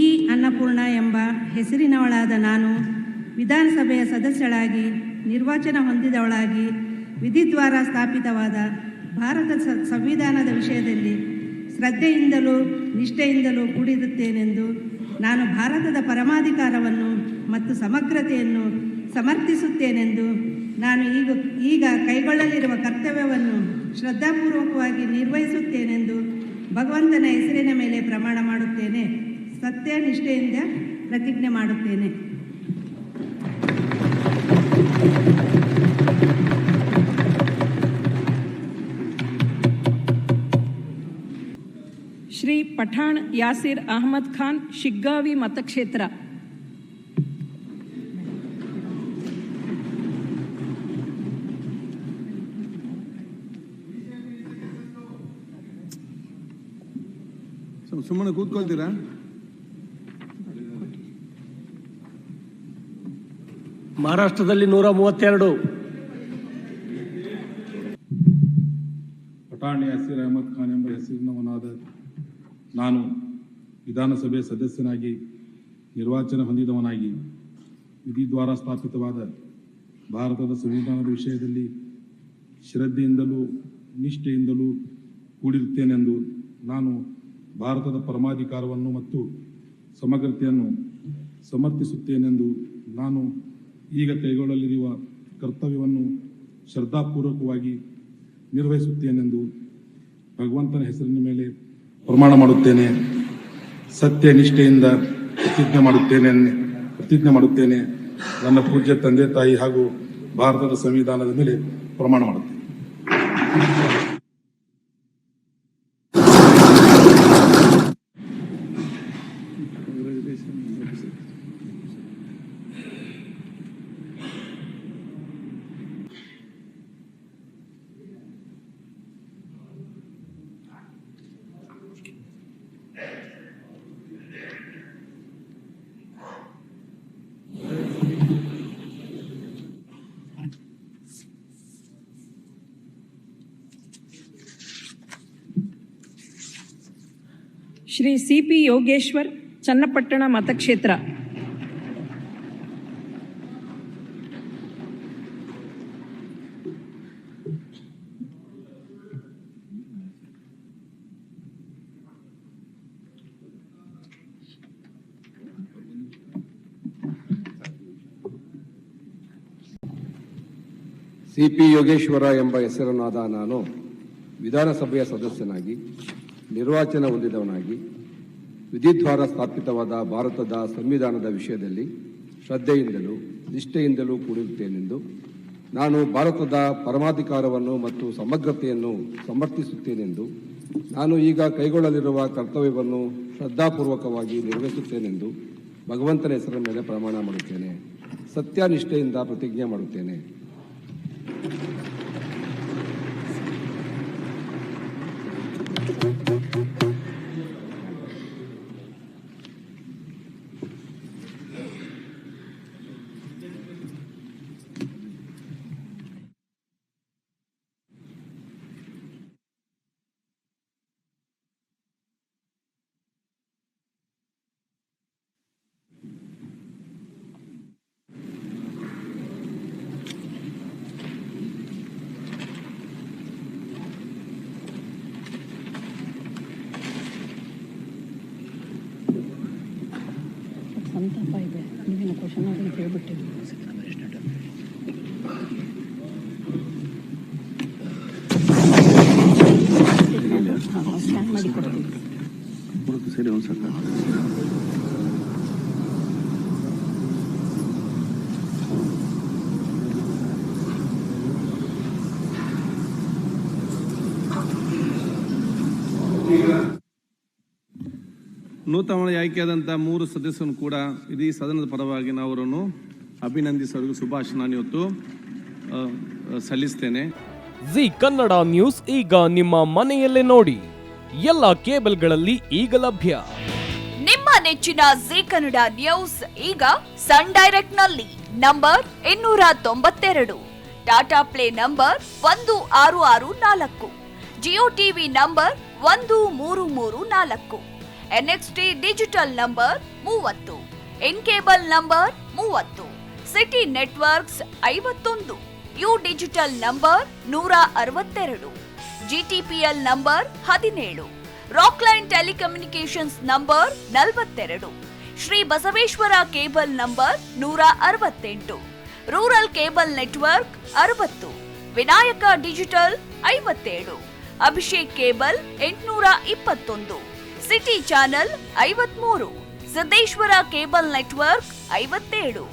ಈ ಅನ್ನಪೂರ್ಣ ಎಂಬ ಹೆಸರಿನವಳಾದ ನಾನು ವಿಧಾನಸಭೆಯ ಸದಸ್ಯಳಾಗಿ ನಿರ್ವಾಚನ ಹೊಂದಿದವಳಾಗಿ ವಿಧಿದ್ವಾರ ಸ್ಥಾಪಿತವಾದ ಭಾರತ ಸಂವಿಧಾನದ ವಿಷಯದಲ್ಲಿ ಶ್ರದ್ಧೆಯಿಂದಲೂ ನಿಷ್ಠೆಯಿಂದಲೂ ಕೂಡಿರುತ್ತೇನೆಂದು ನಾನು ಭಾರತದ ಪರಮಾಧಿಕಾರವನ್ನು ಮತ್ತು ಸಮಗ್ರತೆಯನ್ನು ಸಮರ್ಥಿಸುತ್ತೇನೆಂದು ನಾನು ಈಗ ಕೈಗೊಳ್ಳಲಿರುವ ಕರ್ತವ್ಯವನ್ನು ಶ್ರದ್ಧಾಪೂರ್ವಕವಾಗಿ ನಿರ್ವಹಿಸುತ್ತೇನೆಂದು ಭಗವಂತನ ಹೆಸರಿನ ಮೇಲೆ ಪ್ರಮಾಣ ಮಾಡುತ್ತೇನೆ. ಸತ್ಯ ನಿಷ್ಠೆಯಿಂದ ಪ್ರತಿಜ್ಞೆ ಮಾಡುತ್ತೇನೆ. ಶ್ರೀ ಪಠಾಣ್ ಯಾಸಿರ್ ಅಹಮದ್ ಖಾನ್, ಶಿಗ್ಗಾವಿ ಮತಕ್ಷೇತ್ರ. ಸುಮ್ಮನೆ ಕೂತ್ಕೊಳ್ತೀರಾ? ಮಹಾರಾಷ್ಟ್ರದಲ್ಲಿ 132. ಪಠಾಣ್ ಯಾಸಿರ್ ಅಹಮದ್ ಖಾನ್ ಎಂಬ ಹೆಸರಿನವನಾದ ನಾನು ವಿಧಾನಸಭೆ ಸದಸ್ಯನಾಗಿ ನಿರ್ವಾಚನ ಹೊಂದಿದವನಾಗಿ ವಿಧಿದ್ವಾರ ಸ್ಥಾಪಿತವಾದ ಭಾರತದ ಸಂವಿಧಾನದ ವಿಷಯದಲ್ಲಿ ಶ್ರದ್ಧೆಯಿಂದಲೂ ನಿಷ್ಠೆಯಿಂದಲೂ ಕೂಡಿರುತ್ತೇನೆಂದು ನಾನು ಭಾರತದ ಪರಮಾಧಿಕಾರವನ್ನು ಮತ್ತು ಸಮಗ್ರತೆಯನ್ನು ಸಮರ್ಥಿಸುತ್ತೇನೆಂದು ನಾನು ಈಗ ಕೈಗೊಳ್ಳಲಿರುವ ಕರ್ತವ್ಯವನ್ನು ಶ್ರದ್ಧಾಪೂರ್ವಕವಾಗಿ ನಿರ್ವಹಿಸುತ್ತೇನೆಂದು ಭಗವಂತನ ಹೆಸರಿನ ಮೇಲೆ ಪ್ರಮಾಣ ಮಾಡುತ್ತೇನೆ. ಸತ್ಯ ನಿಷ್ಠೆಯಿಂದ ಪ್ರತಿಜ್ಞೆ ಮಾಡುತ್ತೇನೆ. ನನ್ನ ಪೂಜ್ಯ ತಂದೆ ತಾಯಿ ಹಾಗೂ ಭಾರತದ ಸಂವಿಧಾನದ ಮೇಲೆ ಪ್ರಮಾಣ ಮಾಡುತ್ತೇನೆ. ಶ್ರೀ ಸಿ.ಪಿ. ಯೋಗೇಶ್ವರ್, ಚನ್ನಪಟ್ಟಣ ಮತಕ್ಷೇತ್ರ. ಸಿ.ಪಿ. ಯೋಗೇಶ್ವರ ಎಂಬ ಹೆಸರನ್ನಾದ ನಾನು ವಿಧಾನಸಭೆಯ ಸದಸ್ಯನಾಗಿ ನಿರ್ವಾಚನ ಹೊಂದಿದವನಾಗಿ ವಿಧಿದ್ವಾರ ಸ್ಥಾಪಿತವಾದ ಭಾರತದ ಸಂವಿಧಾನದ ವಿಷಯದಲ್ಲಿ ಶ್ರದ್ಧೆಯಿಂದಲೂ ನಿಷ್ಠೆಯಿಂದಲೂ ಕೂಡಿರುತ್ತೇನೆಂದು ನಾನು ಭಾರತದ ಪರಮಾಧಿಕಾರವನ್ನು ಮತ್ತು ಸಮಗ್ರತೆಯನ್ನು ಸಮರ್ಥಿಸುತ್ತೇನೆಂದು ನಾನು ಈಗ ಕೈಗೊಳ್ಳಲಿರುವ ಕರ್ತವ್ಯವನ್ನು ಶ್ರದ್ಧಾಪೂರ್ವಕವಾಗಿ ನಿರ್ವಹಿಸುತ್ತೇನೆಂದು ಭಗವಂತನ ಹೆಸರಿನ ಮೇಲೆ ಪ್ರಮಾಣ ಮಾಡುತ್ತೇನೆ. ಸತ್ಯ ನಿಷ್ಠೆಯಿಂದ ಪ್ರತಿಜ್ಞೆ ಮಾಡುತ್ತೇನೆ. ಸಂತಾಪ ಇದೆ. ನೀವೇನು ಕ್ವಶನ್ ಅಂತ ಹೇಳ್ಬಿಟ್ಟಿರಿ. ಮಾಡಿಕೊಡ್ತೀವಿ. ಸರಿ ಒಂದು ಸಲ ನೂತನವಾಗಿ ಆಯ್ಕೆಯಾದಂಥ 3 ಸದಸ್ಯರನ್ನು ಕೂಡ ಇಡೀ ಸದನದ ಪರವಾಗಿ ನಾವು ಅವರನ್ನು ಅಭಿನಂದಿಸೋರಿಗೆ ಶುಭಾಶಯ ಇವತ್ತು ಸಲ್ಲಿಸ್ತೇನೆ. ಜಿ ಕನ್ನಡ ನ್ಯೂಸ್ ಈಗ ನಿಮ್ಮ ಮನೆಯಲ್ಲೇ ನೋಡಿ, ಎಲ್ಲ ಕೇಬಲ್ಗಳಲ್ಲಿ ಈಗ ಲಭ್ಯ. ನಿಮ್ಮ ನೆಚ್ಚಿನ ಜಿ ಕನ್ನಡ ನ್ಯೂಸ್ ಈಗ ಸನ್ ಡೈರೆಕ್ಟ್ ನಲ್ಲಿ number 292, Tata Play number 1664, Jio TV number 1334, NXT digital number 30, In cable number 30, city networks 51, U digital number 162, GTPL number 17, Rockline telecommunications number 42, Shri Basaveshwara cable number 168, rural cable network 60, Vinayaka digital 57, Abhishek cable 821, city channel 53, Siddeshwara cable network 57,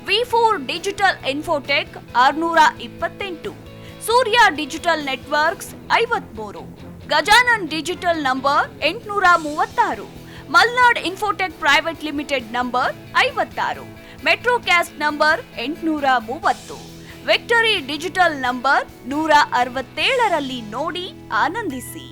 ವಿ4 digital infotech 628, Surya digital networks 53, Gajanan digital number 836, Malnad infotech private limited number 56, Metrocast number 830, Victory digital number 167ರಲ್ಲಿ ನೋಡಿ ಆನಂದಿಸಿ.